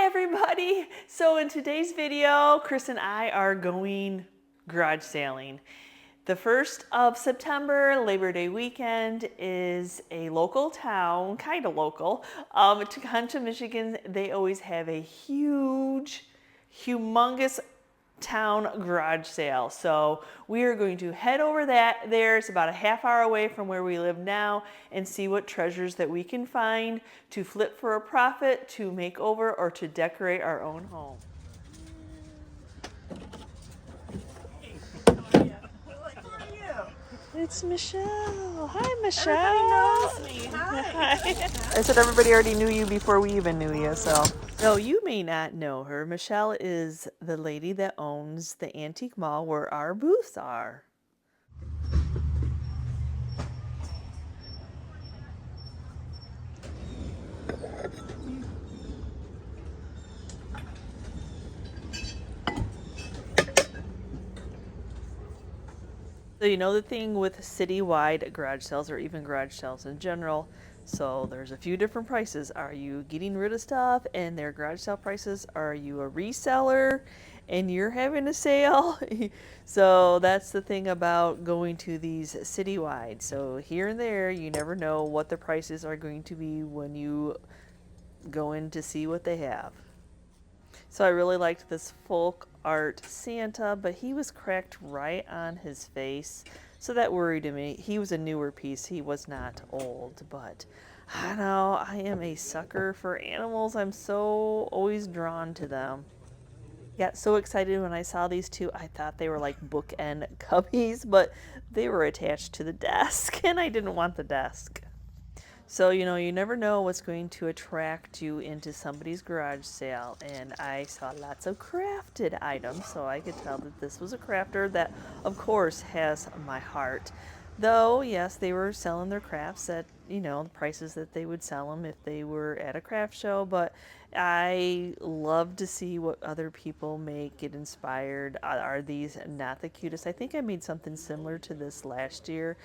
everybody. So in today's video, Chris and I are going garage sailing. The 1st of September, Labor Day weekend, is a local town, kind of local, Tecumseh, Michigan. They always have a humongous town garage sale. So we are going to head over there. It's about a half hour away from where we live now, and see what treasures that we can find to flip for a profit, to make over, or to decorate our own home. It's Michelle. Hi, Michelle. Everybody knows me. Hi. I said everybody already knew you before we even knew you, so. No, you may not know her. Michelle is the lady that owns the antique mall where our booths are. So you know the thing with citywide garage sales, or even garage sales in general, so there's a few different prices. Are you getting rid of stuff and their garage sale prices? Are you a reseller and you're having a sale? So that's the thing about going to these citywide. So here and there, you never know what the prices are going to be when you go in to see what they have. So I really liked this folk art Santa, but he was cracked right on his face, so that worried me. He was a newer piece. He was not old, but I don't know, I am a sucker for animals. I'm so always drawn to them. Got so excited when I saw these two. I thought they were like bookend cubbies, but they were attached to the desk, and I didn't want the desk. So, you know, you never know what's going to attract you into somebody's garage sale. And I saw lots of crafted items, so I could tell that this was a crafter that, of course, has my heart. Though, yes, they were selling their crafts at, you know, the prices that they would sell them if they were at a craft show. But I love to see what other people make, get inspired. Are these not the cutest? I think I made something similar to this last year.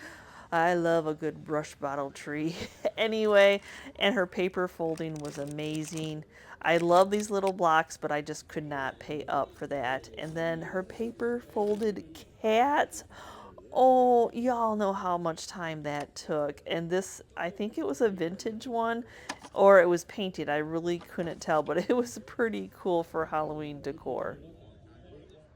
I love a good brush bottle tree anyway, and her paper folding was amazing. I love these little blocks, but I just could not pay up for that. And then her paper folded cats. Oh, y'all know how much time that took. And this, I think it was a vintage one, or it was painted. I really couldn't tell, but it was pretty cool for Halloween decor.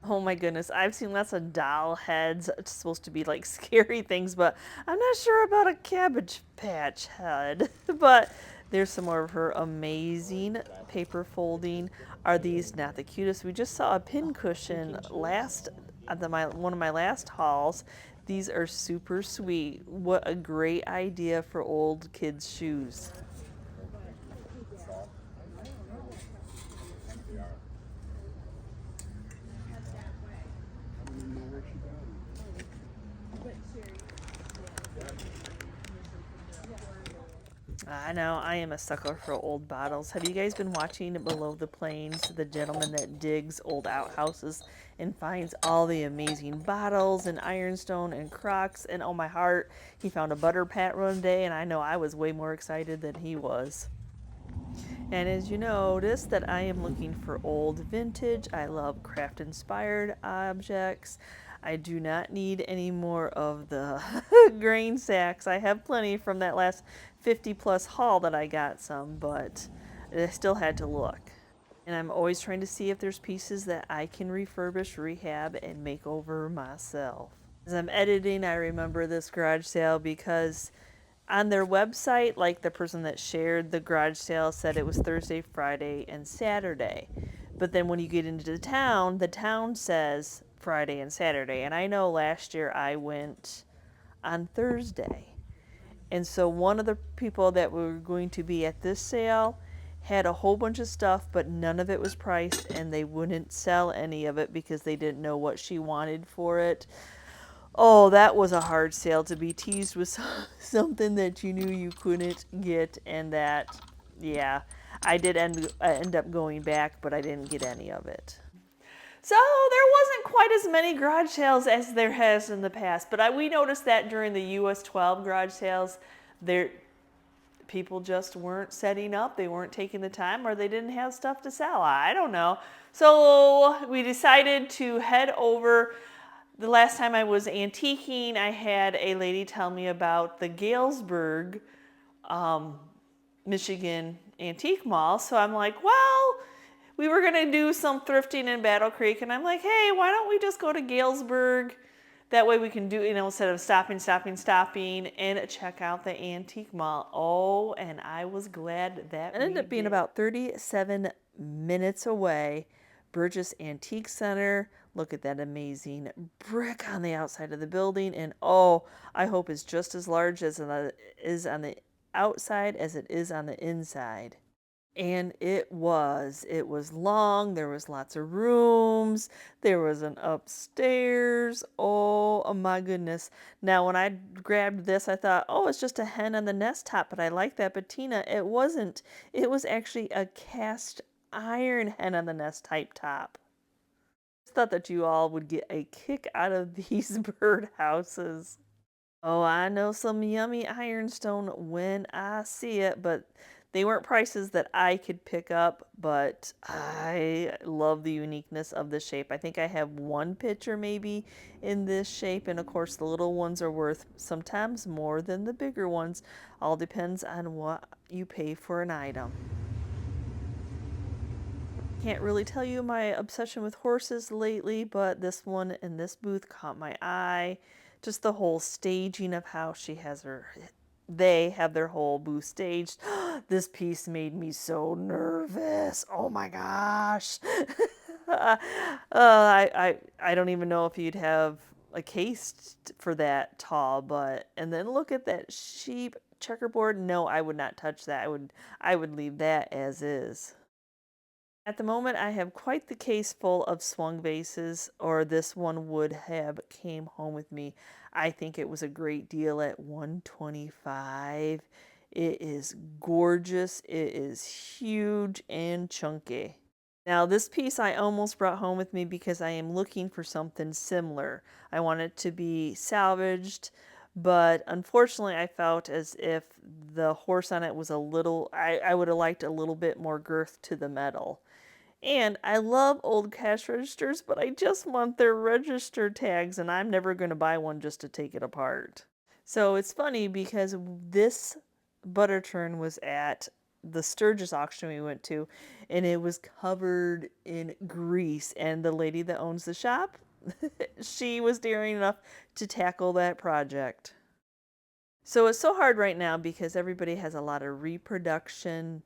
Oh my goodness, I've seen lots of doll heads. It's supposed to be like scary things, but I'm not sure about a Cabbage Patch head. But there's some more of her amazing paper folding. Are these not the cutest? We just saw a pincushion last at one of my last hauls. These are super sweet. What a great idea for old kids' shoes. I know, I am a sucker for old bottles. Have you guys been watching Below the Plains, the gentleman that digs old outhouses and finds all the amazing bottles and ironstone and crocks? And oh my heart, he found a butter pat one day, and I know I was way more excited than he was. And as you notice that I am looking for old vintage. I love craft inspired objects. I do not need any more of the grain sacks. I have plenty from that last 50 plus haul that I got some, but I still had to look. And I'm always trying to see if there's pieces that I can refurbish, rehab, and make over myself. As I'm editing, I remember this garage sale because on their website, like the person that shared the garage sale said it was Thursday, Friday, and Saturday. But then when you get into the town says Friday and Saturday. And I know last year I went on Thursday. And so one of the people that were going to be at this sale had a whole bunch of stuff, but none of it was priced, and they wouldn't sell any of it because they didn't know what she wanted for it. Oh, that was a hard sale, to be teased with something that you knew you couldn't get, and that, yeah, I did end up going back, but I didn't get any of it. So there wasn't quite as many garage sales as there has in the past, but we noticed that during the US 12 garage sales, there people just weren't setting up, they weren't taking the time, or they didn't have stuff to sell. I don't know. So we decided to head over. The last time I was antiquing, I had a lady tell me about the Galesburg, Michigan antique mall. So I'm like, well, we were going to do some thrifting in Battle Creek. And I'm like, hey, why don't we just go to Galesburg? That way we can do, instead of stopping, and check out the antique mall. Oh, and I was glad that it ended up being about 37 minutes away. Burgess Antique Center. Look at that amazing brick on the outside of the building. And oh, I hope it's just as large as it is on the outside as it is on the inside. And it was long, there was lots of rooms, there was an upstairs. Oh my goodness. Now when I grabbed this, I thought, oh, it's just a hen on the nest top, but I like that patina. It wasn't. It was actually a cast iron hen on the nest type top. I thought that you all would get a kick out of these birdhouses. Oh, I know some yummy ironstone when I see it, but they weren't prices that I could pick up, but I love the uniqueness of the shape. I think I have one picture maybe in this shape, and of course the little ones are worth sometimes more than the bigger ones. All depends on what you pay for an item. Can't really tell you my obsession with horses lately, but this one in this booth caught my eye. Just the whole staging of how they have their whole booth staged. This piece made me so nervous. Oh my gosh. I don't even know if you'd have a case for that tall, and then look at that sheep checkerboard. No, I would not touch that. I would leave that as is. At the moment, I have quite the case full of swung vases, or this one would have came home with me. I think it was a great deal at $125. It is gorgeous. It is huge and chunky. Now, this piece I almost brought home with me because I am looking for something similar. I want it to be salvaged, but unfortunately I felt as if the horse on it was I would have liked a little bit more girth to the metal. And I love old cash registers, but I just want their register tags, and I'm never going to buy one just to take it apart. So it's funny because this butter churn was at the Sturgis auction we went to, and it was covered in grease. And the lady that owns the shop, she was daring enough to tackle that project. So it's so hard right now because everybody has a lot of reproduction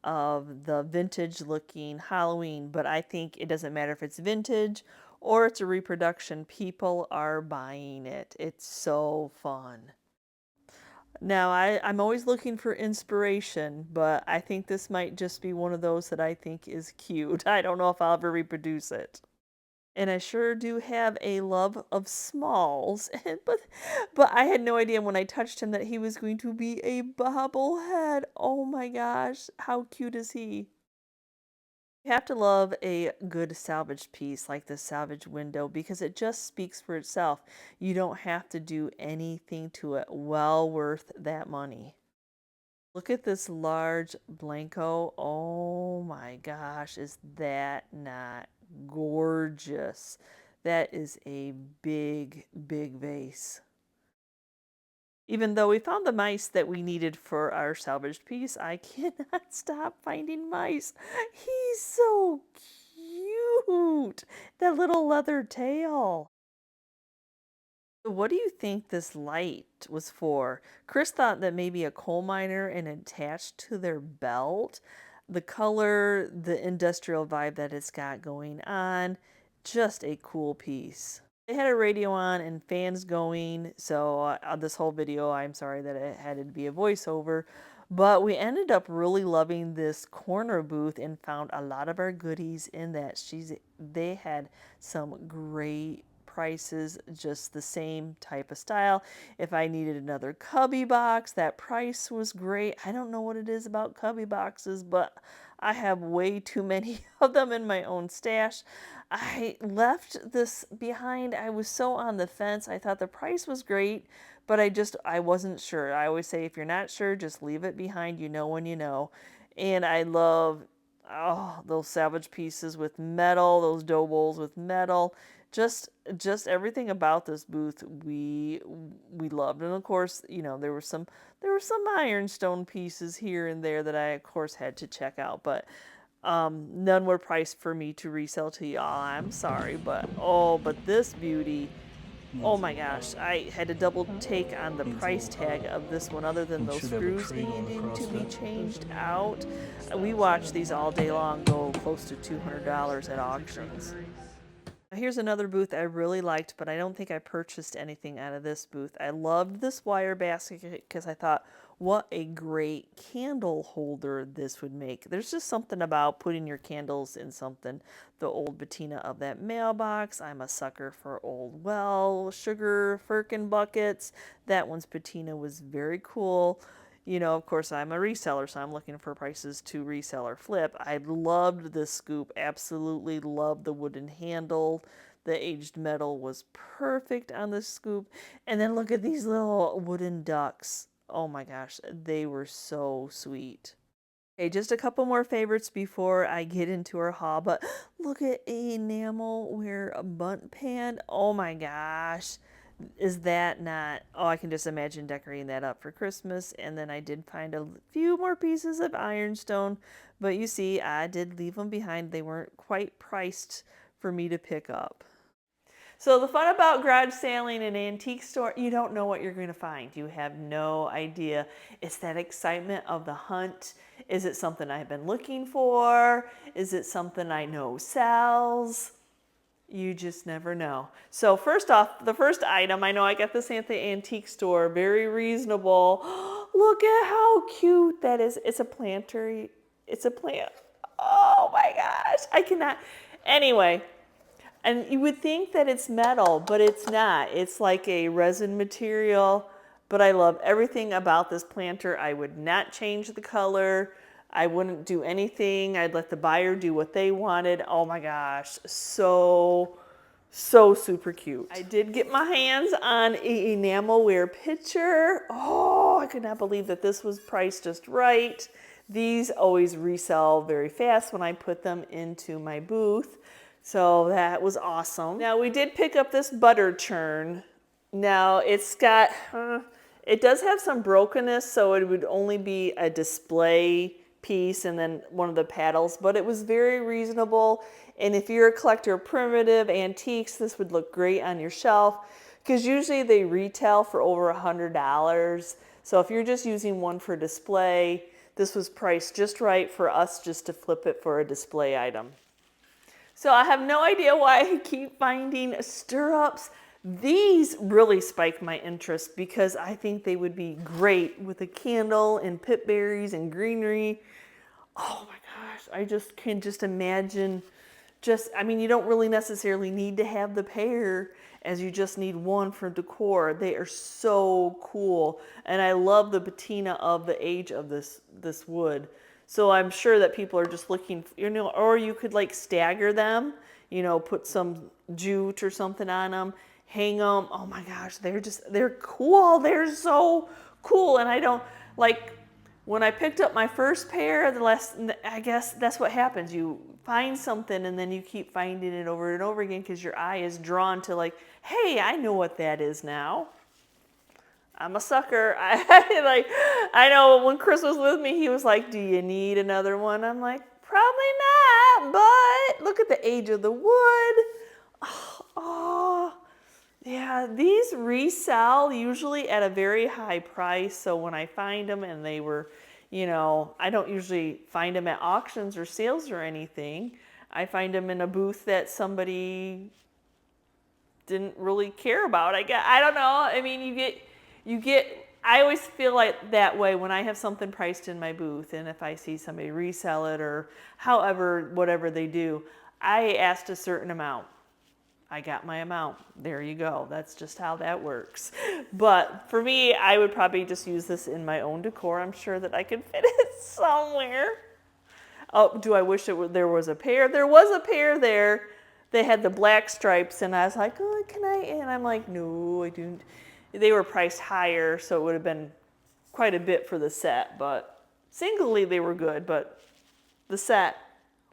of the vintage looking Halloween, but I think it doesn't matter if it's vintage or it's a reproduction. People are buying it. It's so fun. Now, I'm always looking for inspiration, but I think this might just be one of those that I think is cute. I don't know if I'll ever reproduce it. And I sure do have a love of smalls, but I had no idea when I touched him that he was going to be a bobblehead. Oh my gosh, how cute is he? You have to love a good salvage piece like the salvage window because it just speaks for itself. You don't have to do anything to it. Well worth that money. Look at this large Blanco. Oh my gosh, is that not gorgeous? That is a big, big vase. Even though we found the mice that we needed for our salvaged piece, I cannot stop finding mice. He's so cute. That little leather tail. What do you think this light was for? Chris thought that maybe a coal miner and attached to their belt. The color, the industrial vibe that it's got going on, just a cool piece. They had a radio on and fans going, so this whole video, I'm sorry that it had to be a voiceover, but we ended up really loving this corner booth and found a lot of our goodies in that. They had some great prices, just the same type of style. If I needed another cubby box, that price was great. I don't know what it is about cubby boxes, but I have way too many of them in my own stash. I left this behind. I was so on the fence. I thought the price was great, but I wasn't sure. I always say if you're not sure, just leave it behind. You know when you know. And I love those Savage pieces with metal, those dough bowls with metal. Just everything about this booth we loved. And of course, there were some ironstone pieces here and there that I of course had to check out, but none were priced for me to resell to y'all. I'm sorry, but this beauty, oh my gosh, I had to double take on the price tag of this one other than those screws needing to be changed out. We watched these all day long go close to $200 at auctions. Here's another booth I really liked, but I don't think I purchased anything out of this booth. I loved this wire basket because I thought, what a great candle holder this would make. There's just something about putting your candles in something. The old patina of that mailbox. I'm a sucker for old sugar firkin buckets. That one's patina was very cool. Of course, I'm a reseller, so I'm looking for prices to resell or flip. I loved this scoop, absolutely loved the wooden handle. The aged metal was perfect on this scoop. And then look at these little wooden ducks. Oh my gosh, they were so sweet. Okay, just a couple more favorites before I get into our haul, but look at enamelware bunt pan. Oh my gosh. Is that not, I can just imagine decorating that up for Christmas. And then I did find a few more pieces of ironstone, but you see, I did leave them behind. They weren't quite priced for me to pick up. So the fun about garage sailing an antique store, you don't know what you're going to find. You have no idea. It's that excitement of the hunt. Is it something I've been looking for? Is it something I know sells? You just never know. So first off, the first item, I know I got this at the antique store, very reasonable. Look at how cute that is. It's a planter. It's a plant. Oh my gosh, I cannot. Anyway, and you would think that it's metal, but it's not. It's like a resin material, but I love everything about this planter. I would not change the color. I wouldn't do anything. I'd let the buyer do what they wanted. Oh my gosh, so super cute. I did get my hands on an enamelware pitcher. Oh, I could not believe that this was priced just right. These always resell very fast when I put them into my booth. So that was awesome. Now we did pick up this butter churn. Now it's got, it does have some brokenness, so it would only be a display piece and then one of the paddles, but it was very reasonable. And if you're a collector of primitive antiques, this would look great on your shelf because usually they retail for over $100. So if you're just using one for display, this was priced just right for us just to flip it for a display item. So I have no idea why I keep finding stirrups. These really spike my interest because I think they would be great with a candle and pip berries and greenery. Oh my gosh, I just can just imagine you don't really necessarily need to have the pair as you just need one for decor. They are so cool. And I love the patina of the age of this wood. So I'm sure that people are just looking, or you could like stagger them, put some jute or something on them. Hang them. Oh my gosh, they're cool. They're so cool. And I don't, like, when I picked up my first pair, I guess that's what happens. You find something and then you keep finding it over and over again because your eye is drawn to like, hey, I know what that is now. I'm a sucker. I know when Chris was with me, he was like, do you need another one? I'm like, probably not, but look at the age of the wood. Oh. Yeah, these resell usually at a very high price. So when I find them and they were, I don't usually find them at auctions or sales or anything. I find them in a booth that somebody didn't really care about. I don't know. I mean, I always feel like that way when I have something priced in my booth. And if I see somebody resell it or whatever they do, I asked a certain amount. I got my amount. There you go. That's just how that works. But for me, I would probably just use this in my own decor. I'm sure that I could fit it somewhere. Oh, do I wish there was a pair? There was a pair there. They had the black stripes, and I was like, oh, can I? And I'm like, no, I don't. They were priced higher, so it would have been quite a bit for the set, but singly they were good, but the set.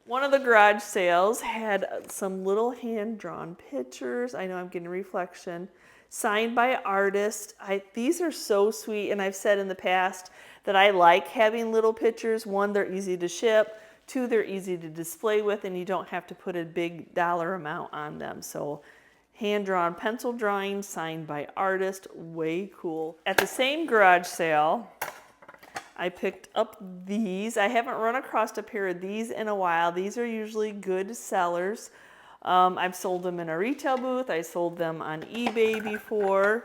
One of the garage sales had some little hand-drawn pictures. I know I'm getting reflection. Signed by an artist. These are so sweet, and I've said in the past that I like having little pictures. One, they're easy to ship. Two, they're easy to display with, and you don't have to put a big dollar amount on them. So hand-drawn pencil drawings signed by artist, way cool. At the same garage sale, I picked up these. I haven't run across a pair of these in a while. These are usually good sellers. I've sold them in a retail booth. I sold them on eBay before.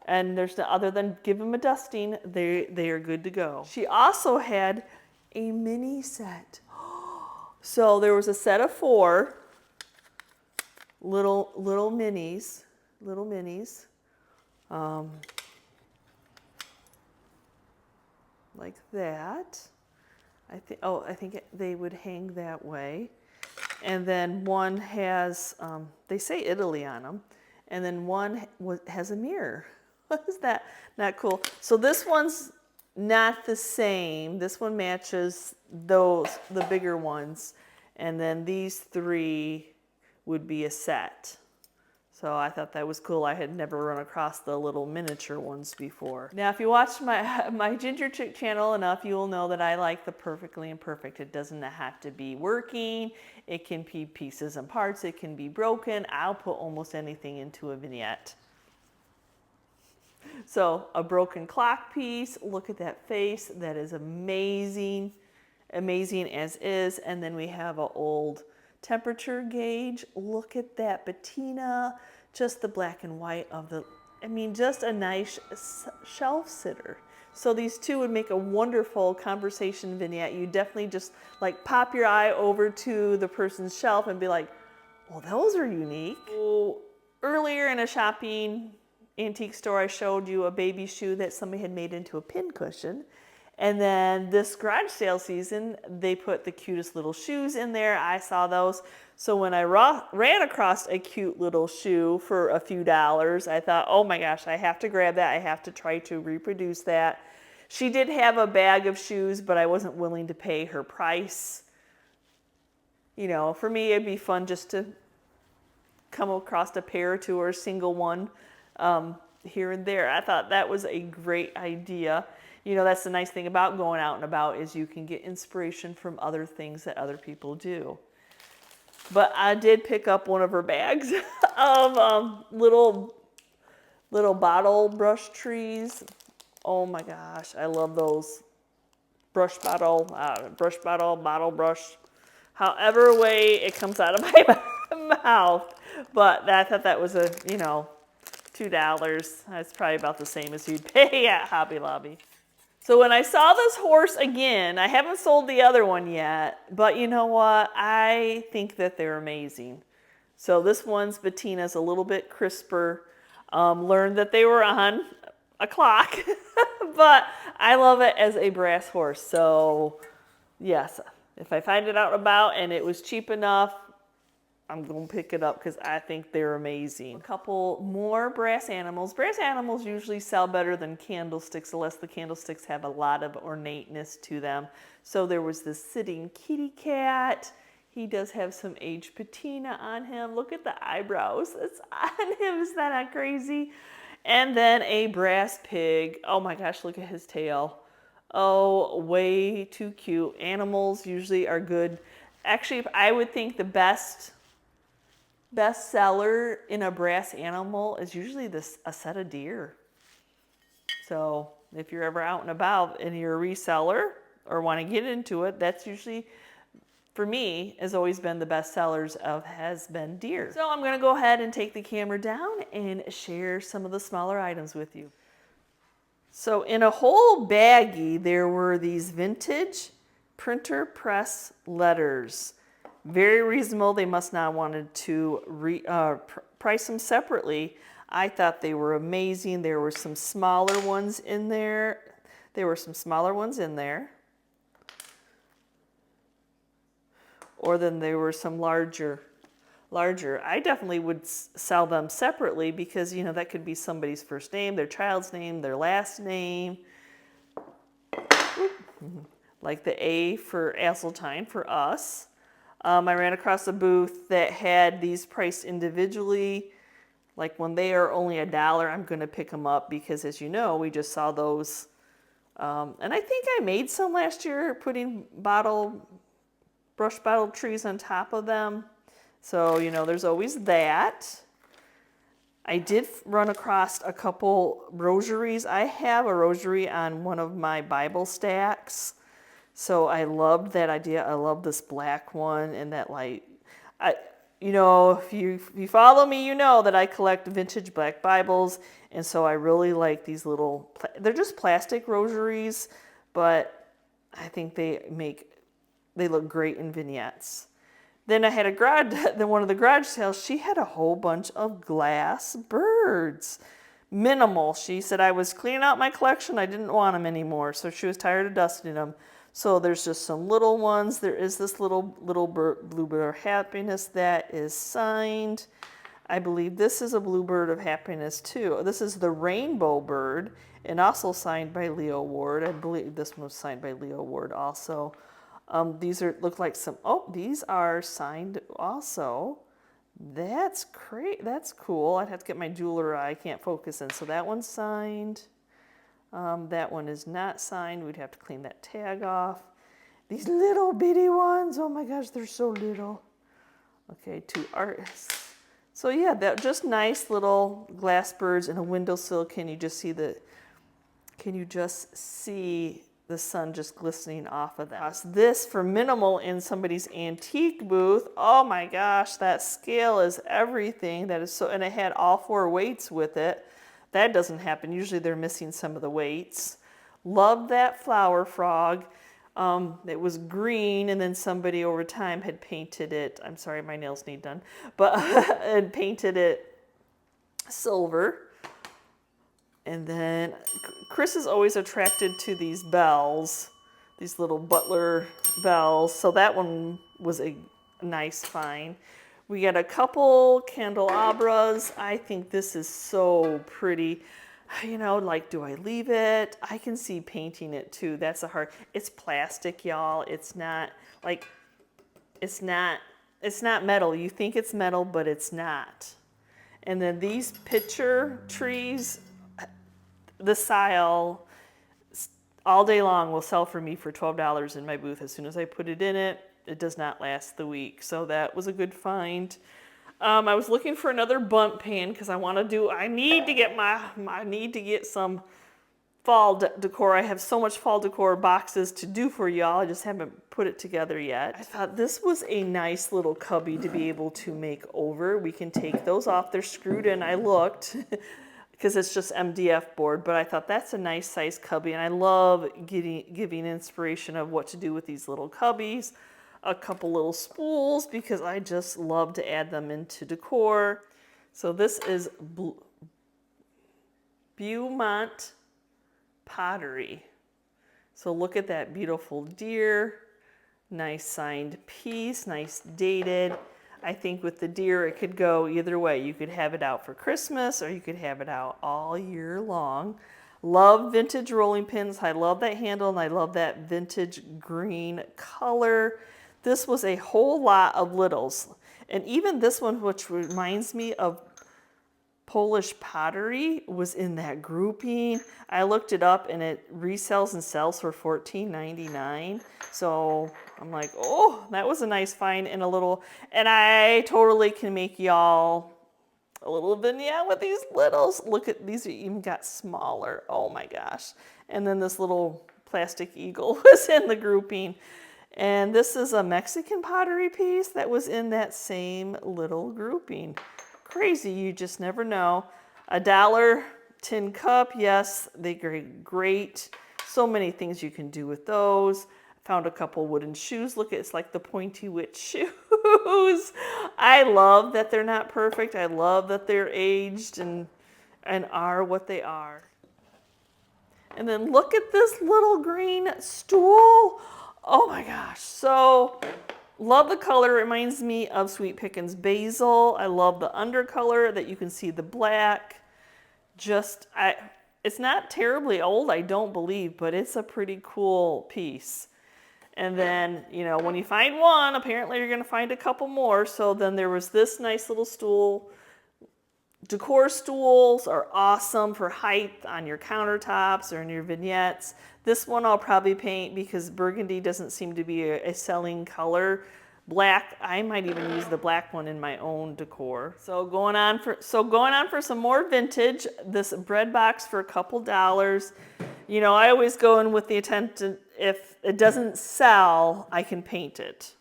And there's no, other than give them a dusting, they are good to go. She also had a mini set. So there was a set of 4 little minis, like that. I think they would hang that way. And then one has, they say Italy on them. And then one has a mirror. Is that not cool? So this one's not the same. This one matches the bigger ones. And then these 3 would be a set. So I thought that was cool. I had never run across the little miniature ones before. Now, if you watch my Ginger Chick channel enough, you will know that I like the perfectly imperfect. It doesn't have to be working. It can be pieces and parts. It can be broken. I'll put almost anything into a vignette. So a broken clock piece. Look at that face. That is amazing. Amazing as is. And then we have an old temperature gauge. Look at that patina. Just the black and white of the, I mean, just a nice shelf sitter. So these 2 would make a wonderful conversation vignette. You definitely just like pop your eye over to the person's shelf and be like, well, those are unique. So, earlier in a shopping antique store, I showed you a baby shoe that somebody had made into a pin cushion. And then this garage sale season, they put the cutest little shoes in there. I saw those. So when I ran across a cute little shoe for a few dollars, I thought, oh my gosh, I have to grab that. I have to try to reproduce that. She did have a bag of shoes, but I wasn't willing to pay her price. You know, for me, it'd be fun just to come across a pair or 2 or a single one here and there. I thought that was a great idea. You know, that's the nice thing about going out and about is you can get inspiration from other things that other people do. But I did pick up one of her bags of little bottle brush trees. Oh my gosh, I love those. Bottle brush. However way it comes out of my mouth. But I thought that was $2. That's probably about the same as you'd pay at Hobby Lobby. So when I saw this horse again, I haven't sold the other one yet, but you know what? I think that they're amazing. So this one's patina's a little bit crisper. Learned that they were on a clock, but I love it as a brass horse. So yes, if I find it out and about and it was cheap enough, I'm going to pick it up because I think they're amazing. A couple more brass animals. Brass animals usually sell better than candlesticks unless the candlesticks have a lot of ornateness to them. So there was this sitting kitty cat. He does have some aged patina on him. Look at the eyebrows that's on him. Is that not crazy? And then a brass pig. Oh my gosh, look at his tail. Oh, way too cute. Animals usually are good. Actually, I would think the best seller in a brass animal is usually a set of deer. So if you're ever out and about and you're a reseller or want to get into it, that's usually, for me, has always been the best sellers has been deer. So I'm going to go ahead and take the camera down and share some of the smaller items with you. So in a whole baggie, there were these vintage printer press letters. Very reasonable. They must not have wanted to price them separately. I thought they were amazing. There were some smaller ones in there. or then there were some larger. I definitely would sell them separately because, you know, that could be somebody's first name, their child's name, their last name. Like the A for Asseltine for us. I ran across a booth that had these priced individually. Like when they are only $1, I'm going to pick them up because, as you know, we just saw those. And I think I made some last year putting brush bottle trees on top of them. So, you know, there's always that. I did run across a couple rosaries. I have a rosary on one of my Bible stacks. So I loved that idea. I love this black one and that light. You know, if you follow me, you know that I collect vintage black Bibles. And so I really like these little, they're just plastic rosaries, but I think they look great in vignettes. Then I had one of the garage sales, she had a whole bunch of glass birds. Minimal. She said, I was cleaning out my collection. I didn't want them anymore. So she was tired of dusting them. So there's just some little ones. There is this little bluebird of happiness that is signed. I believe this is a bluebird of happiness too. This is the rainbow bird and also signed by Leo Ward. I believe this one was signed by Leo Ward also. These look like these are signed also. That's great. That's cool. I'd have to get my jeweler eye. I can't focus in. So that one's signed. That one is not signed. We'd have to clean that tag off. These little bitty ones. Oh my gosh, they're so little. Okay, 2 artists. So yeah, that just nice little glass birds in a windowsill. Can you just see the sun just glistening off of that? This for minimal in somebody's antique booth. Oh my gosh, that scale is everything. That is so, and it had all 4 weights with it. That doesn't happen. Usually they're missing some of the weights. Love that flower frog. It was green, and then somebody over time had painted it. I'm sorry, my nails need done, but had painted it silver. And then Chris is always attracted to these bells, these little butler bells. So that one was a nice find. We got a couple candelabras. I think this is so pretty. You know, like, do I leave it? I can see painting it too. That's it's plastic, y'all. It's not metal. You think it's metal, but it's not. And then these picture trees, the sile all day long will sell for me for $12 in my booth. As soon as I put it in it, it does not last the week. So that was a good find. I was looking for another bundt pan because I need to get some fall decor. I have so much fall decor boxes to do for y'all. I just haven't put it together yet. I thought this was a nice little cubby to be able to make over. We can take those off. They're screwed in. I looked because it's just MDF board, but I thought that's a nice size cubby, and I love giving inspiration of what to do with these little cubbies. A couple little spools because I just love to add them into decor. So this is Beaumont pottery. So look at that beautiful deer. Nice signed piece, nice dated. I think with the deer it could go either way. You could have it out for Christmas or you could have it out all year long. Love vintage rolling pins. I love that handle and I love that vintage green color. This was a whole lot of littles. And even this one, which reminds me of Polish pottery, was in that grouping. I looked it up and it resells and sells for $14.99. So I'm like, oh, that was a nice find and and I totally can make y'all a little vignette with these littles. Look at these, even got smaller. Oh my gosh. And then this little plastic eagle was in the grouping. And this is a Mexican pottery piece that was in that same little grouping. Crazy, you just never know. $1 tin cup, yes, they're great. So many things you can do with those. Found a couple wooden shoes. Look, it's like the pointy witch shoes. I love that they're not perfect. I love that they're aged and are what they are. And then look at this little green stool. Oh my gosh. So Love the color. It reminds me of Sweet Pickins Basil. I love the undercolor that you can see the black. It's not terribly old, I don't believe, but it's a pretty cool piece. And then, you know, when you find one, apparently you're going to find a couple more. So then there was this nice little stool. Decor stools are awesome for height on your countertops or in your vignettes. This one I'll probably paint because burgundy doesn't seem to be a selling color. Black, I might even use the black one in my own decor. So going on for some more vintage, this bread box for a couple dollars. You know, I always go in with the intent to, if it doesn't sell, I can paint it.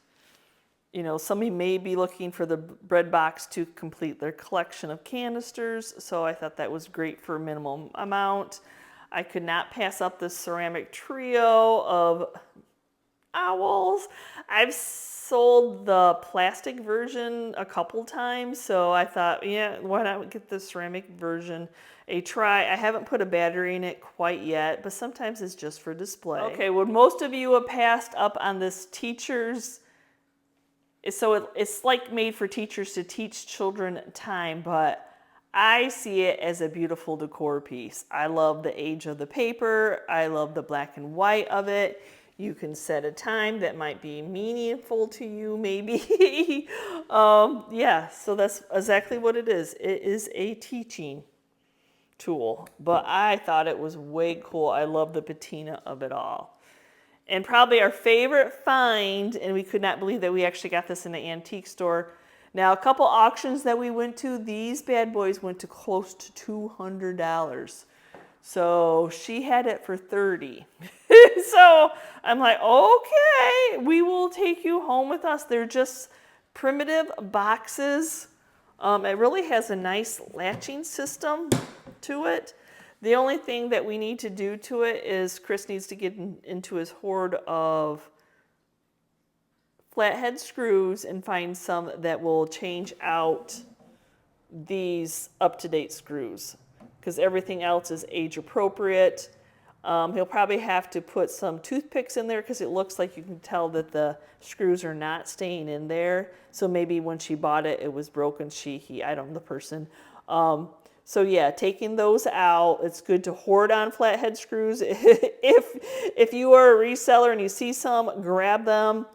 You know, somebody may be looking for the bread box to complete their collection of canisters, so I thought that was great for a minimum amount. I could not pass up this ceramic trio of owls. I've sold the plastic version a couple times, so I thought, yeah, why not get the ceramic version a try. I haven't put a battery in it quite yet, but sometimes it's just for display. Okay, would most of you have passed up on this teacher's? So it's like made for teachers to teach children time, but I see it as a beautiful decor piece. I love the age of the paper. I love the black and white of it. You can set a time that might be meaningful to you, maybe. Yeah, so that's exactly what it is. It is a teaching tool, but I thought it was way cool. I love the patina of it all. And probably our favorite find, and we could not believe that we actually got this in the antique store. Now, a couple auctions that we went to, these bad boys went to close to $200. So she had it for $30. So I'm like, okay, we will take you home with us. They're just primitive boxes. It really has a nice latching system to it. The only thing that we need to do to it is Chris needs to get into his hoard of flathead screws and find some that will change out these up-to-date screws, because everything else is age appropriate. He'll probably have to put some toothpicks in there because it looks like you can tell that the screws are not staying in there. So maybe when she bought it, it was broken. I don't know the person. So yeah, taking those out, it's good to hoard on flathead screws. If you are a reseller and you see some, grab them.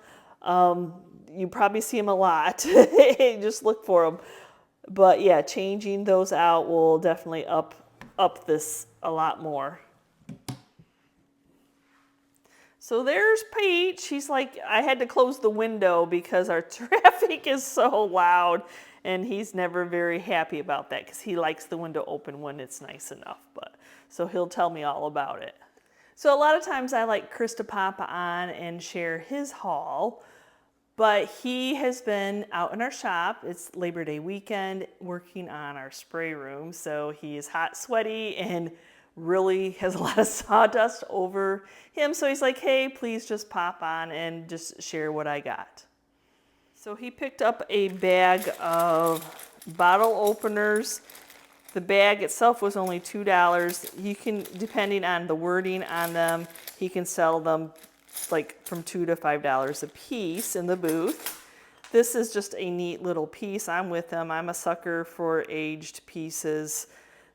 You probably see them a lot. Just look for them. But yeah, changing those out will definitely up this a lot more. So there's Pete. She's like, I had to close the window because our traffic is so loud. And he's never very happy about that because he likes the window open when it's nice enough. So he'll tell me all about it. So a lot of times I like Chris to pop on and share his haul. But he has been out in our shop. It's Labor Day weekend working on our spray room. So he is hot, sweaty, and really has a lot of sawdust over him. So he's like, hey, please just pop on and just share what I got. So he picked up a bag of bottle openers. The bag itself was only $2. You can, depending on the wording on them, he can sell them like from $2 to $5 a piece in the booth. This is just a neat little piece. I'm with him. I'm a sucker for aged pieces.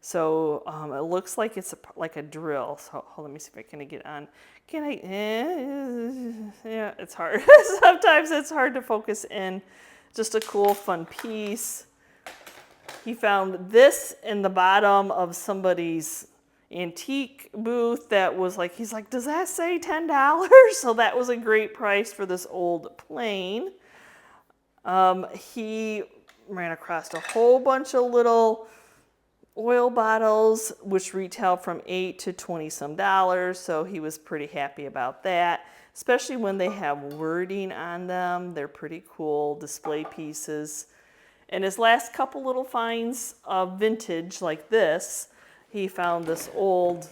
So it looks like it's like a drill. So let me see if I can get on. Can I? Yeah, it's hard. Sometimes it's hard to focus in. Just a cool, fun piece. He found this in the bottom of somebody's antique booth that was like, he's like, does that say $10? So that was a great price for this old plane. He ran across a whole bunch of little oil bottles, which retail from $8 to $20 some. So he was pretty happy about that, especially when they have wording on them. They're pretty cool display pieces. And his last couple little finds of vintage like this, he found this old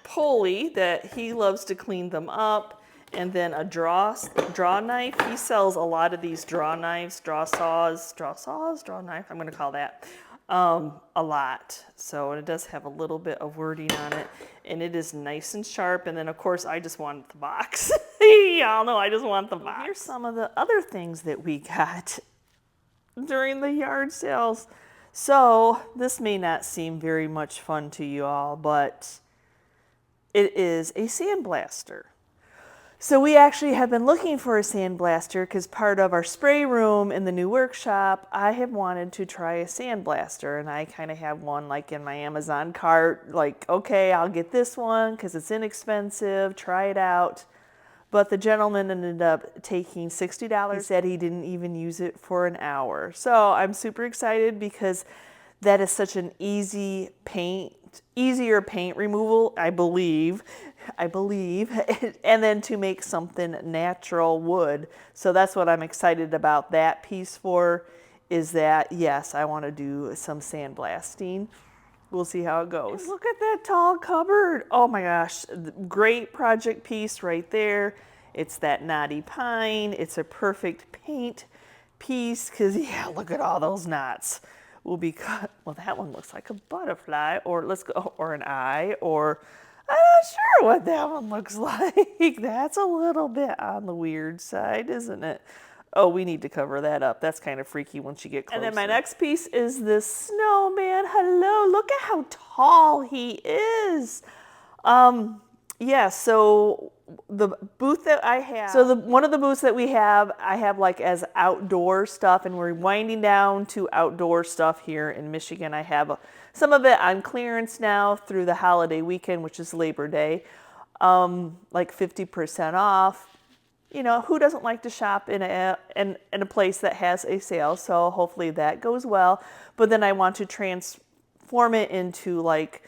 pulley that he loves to clean them up, and then a draw knife. He sells a lot of these draw knives, draw knife, I'm going to call that, a lot. So it does have a little bit of wording on it, and it is nice and sharp. And then, of course, I just wanted the box. Y'all know I just want the box. Here's some of the other things that we got during the yard sales. So this may not seem very much fun to you all, but it is a sandblaster. So we actually have been looking for a sandblaster because part of our spray room in the new workshop, I have wanted to try a sandblaster, and I kind of have one like in my Amazon cart, like, okay, I'll get this one because it's inexpensive, try it out. But the gentleman ended up taking $60. He said he didn't even use it for an hour. So I'm super excited because that is such an easier paint removal, I believe, and then to make something natural wood. So that's what I'm excited about that piece for, is that, yes, I want to do some sandblasting. We'll see how it goes. And look at that tall cupboard. Oh my gosh, great project piece right there. It's that knotty pine. It's a perfect paint piece because, yeah, look at all those knots. Will be cut. Well, that one looks like a butterfly, or let's go, or an eye, or I'm not sure what that one looks like. That's a little bit on the weird side, isn't it? Oh, we need to cover that up. That's kind of freaky once you get closer. And then my next piece is this snowman. Hello, look at how tall he is. Yeah, so the booth that I have, one of the booths that we have, I have like as outdoor stuff, and we're winding down to outdoor stuff here in Michigan. I have some of it on clearance now through the holiday weekend, which is Labor Day, like 50% off. You know, who doesn't like to shop in a place that has a sale? So hopefully that goes well. But then I want to transform it into like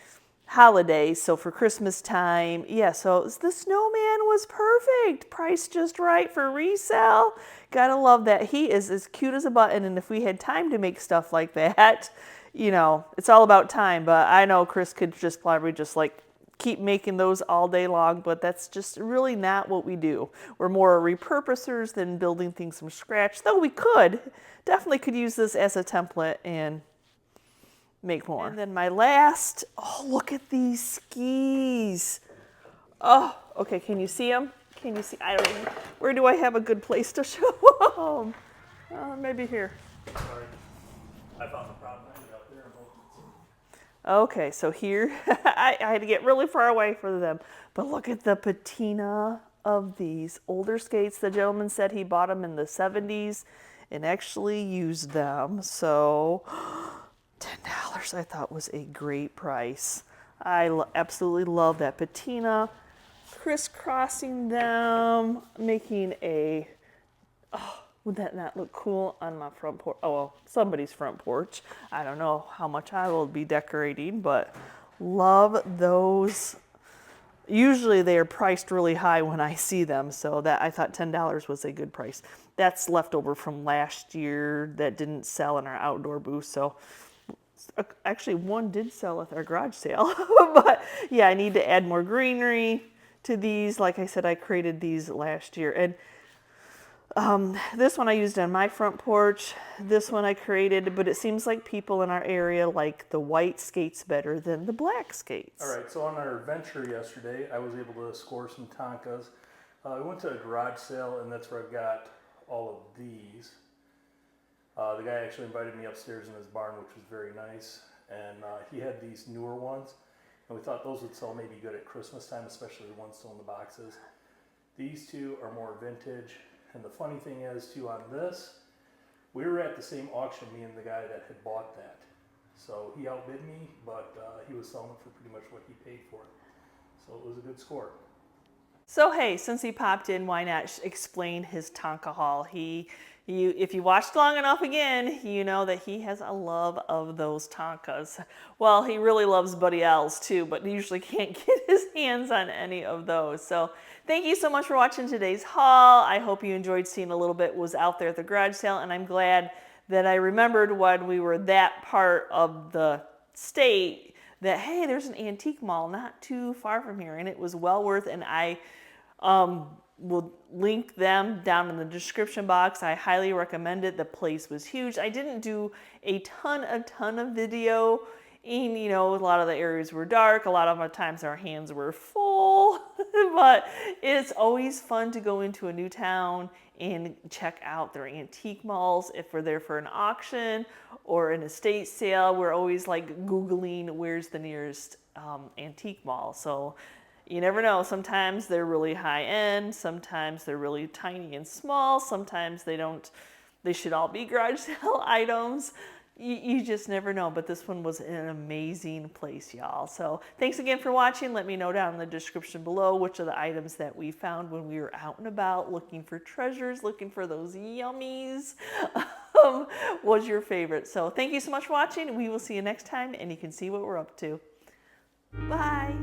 holidays. So for Christmas time, yeah, so the snowman was perfect. Priced just right for resale. Gotta love that. He is as cute as a button. And if we had time to make stuff like that, you know, it's all about time. But I know Chris could just probably just like keep making those all day long, but that's just really not what we do. We're more repurposers than building things from scratch, though we definitely could use this as a template and make more. And then my last, oh, look at these skis. Oh, okay, can you see them? Can you see, I don't even, where do I have a good place to show them? Maybe here. Sorry, I found the problem. Up there. Okay, so here, I had to get really far away from them. But look at the patina of these older skates. The gentleman said he bought them in the 70s and actually used them. So $10 I thought was a great price. I absolutely love that patina. Crisscrossing them, making a, oh, would that not look cool on my front porch? Oh, well, somebody's front porch. I don't know how much I will be decorating, but love those. Usually they are priced really high when I see them, so that I thought $10 was a good price. That's leftover from last year that didn't sell in our outdoor booth, so actually one did sell at our garage sale. But yeah, I need to add more greenery to these. Like I said, I created these last year. And this one I used on my front porch. This one I created, but it seems like people in our area like the white skates better than the black skates. All right, so on our venture yesterday, I was able to score some Tonkas. I went to a garage sale, and that's where I got all of these. The guy actually invited me upstairs in his barn, which was very nice, and he had these newer ones, and we thought those would sell maybe good at Christmas time, especially the ones still in the boxes. These two are more vintage. And the funny thing is, too, on this, we were at the same auction, me and the guy that had bought that. So he outbid me, but he was selling it for pretty much what he paid for it. So it was a good score. So hey, since he popped in, why not explain his Tonka haul? If you watched long enough again, you know that he has a love of those Tonkas. Well, he really loves Buddy L's too, but he usually can't get his hands on any of those. So thank you so much for watching today's haul. I hope you enjoyed seeing a little bit what was out there at the garage sale, and I'm glad that I remembered when we were that part of the state that, hey, there's an antique mall not too far from here, and it was well worth, and I will link them down in the description box. I highly recommend it. The place was huge. I didn't do a ton of video. And, you know, a lot of the areas were dark. A lot of the times our hands were full. But it's always fun to go into a new town and check out their antique malls. If we're there for an auction or an estate sale, we're always like Googling where's the nearest antique mall. So you never know. Sometimes they're really high end, sometimes they're really tiny and small, sometimes they should all be garage sale items. You just never know, but this one was an amazing place, y'all. So thanks again for watching. Let me know down in the description below which of the items that we found when we were out and about looking for treasures, looking for those yummies, was your favorite. So thank you so much for watching. We will see you next time, and you can see what we're up to. Bye.